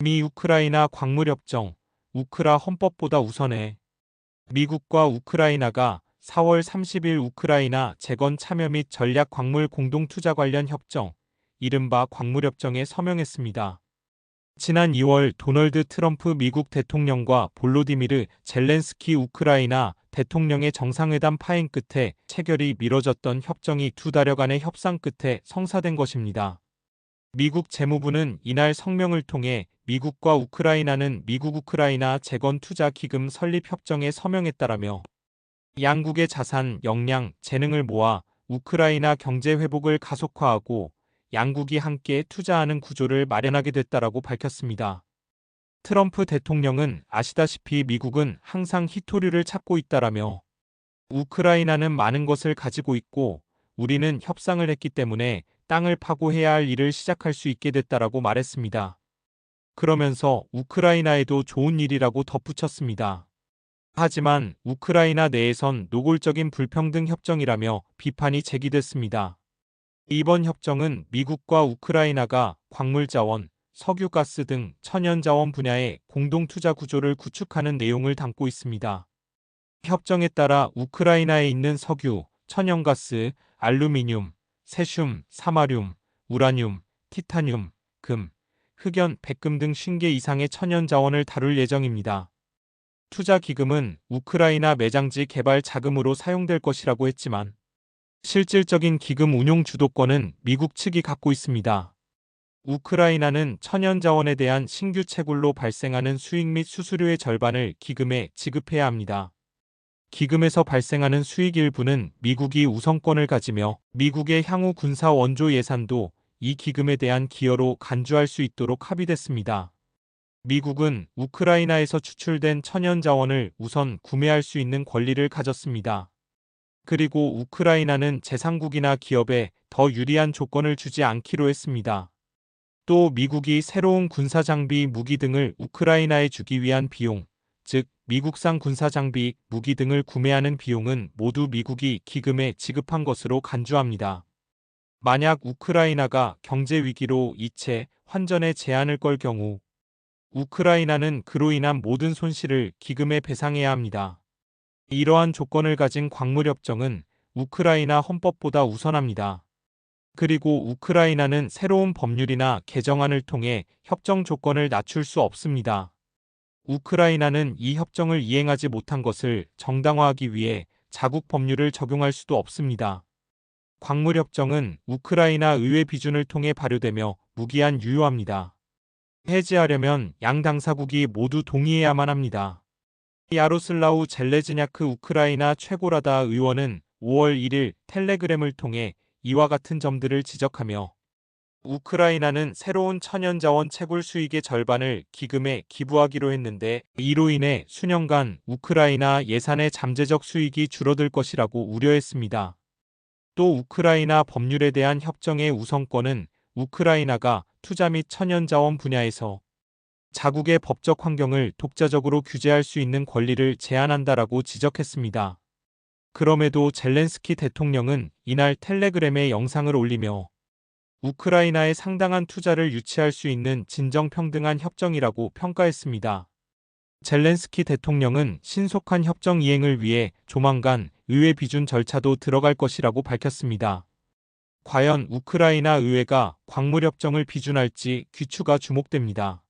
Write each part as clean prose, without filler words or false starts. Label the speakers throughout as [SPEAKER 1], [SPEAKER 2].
[SPEAKER 1] 미 우크라이나 광물협정, 우크라 헌법보다 우선해. 미국과 우크라이나가 4월 30일 우크라이나 재건 참여 및 전략 광물 공동 투자 관련 협정, 이른바 광물협정에 서명했습니다. 지난 2월 도널드 트럼프 미국 대통령과 볼로디미르 젤렌스키 우크라이나 대통령의 정상회담 파행 끝에 체결이 미뤄졌던 협정이 2달여간의 협상 끝에 성사된 것입니다. 미국 재무부는 이날 성명을 통해 미국과 우크라이나는 미국 우크라이나 재건 투자 기금 설립 협정에 서명했다라며 양국의 자산, 역량, 재능을 모아 우크라이나 경제 회복을 가속화하고 양국이 함께 투자하는 구조를 마련하게 됐다라고 밝혔습니다. 트럼프 대통령은 아시다시피 미국은 항상 희토류를 찾고 있다라며 우크라이나는 많은 것을 가지고 있고 우리는 협상을 했기 때문에 땅을 파고 해야 할 일을 시작할 수 있게 됐다라고 말했습니다. 그러면서 우크라이나에도 좋은 일이라고 덧붙였습니다. 하지만 우크라이나 내에선 노골적인 불평등 협정이라며 비판이 제기됐습니다. 이번 협정은 미국과 우크라이나가 광물자원, 석유가스 등 천연자원 분야의 공동투자 구조를 구축하는 내용을 담고 있습니다. 협정에 따라 우크라이나에 있는 석유, 천연가스, 알루미늄, 세슘, 사마륨, 우라늄, 티타늄, 금, 흑연, 백금 등 50개 이상의 천연자원을 다룰 예정입니다. 투자기금은 우크라이나 매장지 개발 자금으로 사용될 것이라고 했지만 실질적인 기금 운용 주도권은 미국 측이 갖고 있습니다. 우크라이나는 천연자원에 대한 신규 채굴로 발생하는 수익 및 수수료의 절반을 기금에 지급해야 합니다. 기금에서 발생하는 수익 일부는 미국이 우선권을 가지며 미국의 향후 군사 원조 예산도 이 기금에 대한 기여로 간주할 수 있도록 합의됐습니다. 미국은 우크라이나에서 추출된 천연자원을 우선 구매할 수 있는 권리를 가졌습니다. 그리고 우크라이나는 제3국이나 기업에 더 유리한 조건을 주지 않기로 했습니다. 또 미국이 새로운 군사장비, 무기 등을 우크라이나에 주기 위한 비용, 즉 미국산 군사장비, 무기 등을 구매하는 비용은 모두 미국이 기금에 지급한 것으로 간주합니다. 만약 우크라이나가 경제 위기로 이체, 환전에 제한을 걸 경우 우크라이나는 그로 인한 모든 손실을 기금에 배상해야 합니다. 이러한 조건을 가진 광물협정은 우크라이나 헌법보다 우선합니다. 그리고 우크라이나는 새로운 법률이나 개정안을 통해 협정 조건을 낮출 수 없습니다. 우크라이나는 이 협정을 이행하지 못한 것을 정당화하기 위해 자국 법률을 적용할 수도 없습니다. 광물협정은 우크라이나 의회 비준을 통해 발효되며 무기한 유효합니다. 해지하려면 양 당사국이 모두 동의해야만 합니다. 야로슬라우 젤레즈냐크 우크라이나 최고라다 의원은 5월 1일 텔레그램을 통해 이와 같은 점들을 지적하며 우크라이나는 새로운 천연자원 채굴 수익의 절반을 기금에 기부하기로 했는데 이로 인해 수년간 우크라이나 예산의 잠재적 수익이 줄어들 것이라고 우려했습니다. 또 우크라이나 법률에 대한 협정의 우선권은 우크라이나가 투자 및 천연자원 분야에서 자국의 법적 환경을 독자적으로 규제할 수 있는 권리를 제한한다라고 지적했습니다. 그럼에도 젤렌스키 대통령은 이날 텔레그램에 영상을 올리며 우크라이나에 상당한 투자를 유치할 수 있는 진정평등한 협정이라고 평가했습니다. 젤렌스키 대통령은 신속한 협정 이행을 위해 조만간 의회 비준 절차도 들어갈 것이라고 밝혔습니다. 과연 우크라이나 의회가 광물협정을 비준할지 귀추가 주목됩니다.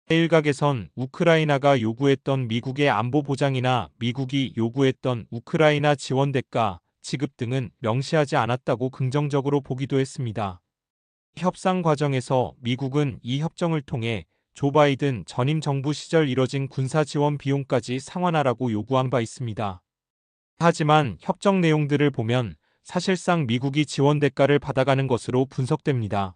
[SPEAKER 1] 일각에선 우크라이나가 요구했던 미국의 안보 보장이나 미국이 요구했던 우크라이나 지원 대가 지급 등은 명시하지 않았다고 긍정적으로 보기도 했습니다. 협상 과정에서 미국은 이 협정을 통해 조 바이든 전임 정부 시절 이뤄진 군사 지원 비용까지 상환하라고 요구한 바 있습니다. 하지만 협정 내용들을 보면 사실상 미국이 지원 대가를 받아가는 것으로 분석됩니다.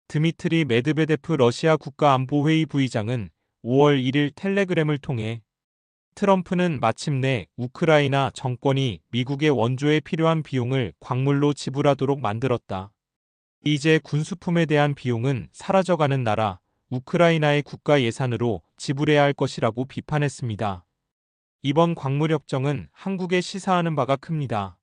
[SPEAKER 1] 드미트리 메드베데프 러시아 국가안보회의 부의장은 5월 1일 텔레그램을 통해 트럼프는 마침내 우크라이나 정권이 미국의 원조에 필요한 비용을 광물로 지불하도록 만들었다. 이제 군수품에 대한 비용은 사라져가는 나라 우크라이나의 국가 예산으로 지불해야 할 것이라고 비판했습니다. 이번 광물협정은 한국에 시사하는 바가 큽니다.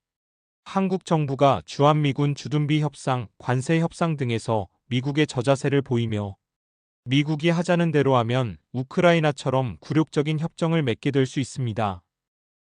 [SPEAKER 1] 한국 정부가 주한미군 주둔비 협상, 관세 협상 등에서 미국의 저자세를 보이며 미국이 하자는 대로 하면 우크라이나처럼 굴욕적인 협정을 맺게 될 수 있습니다.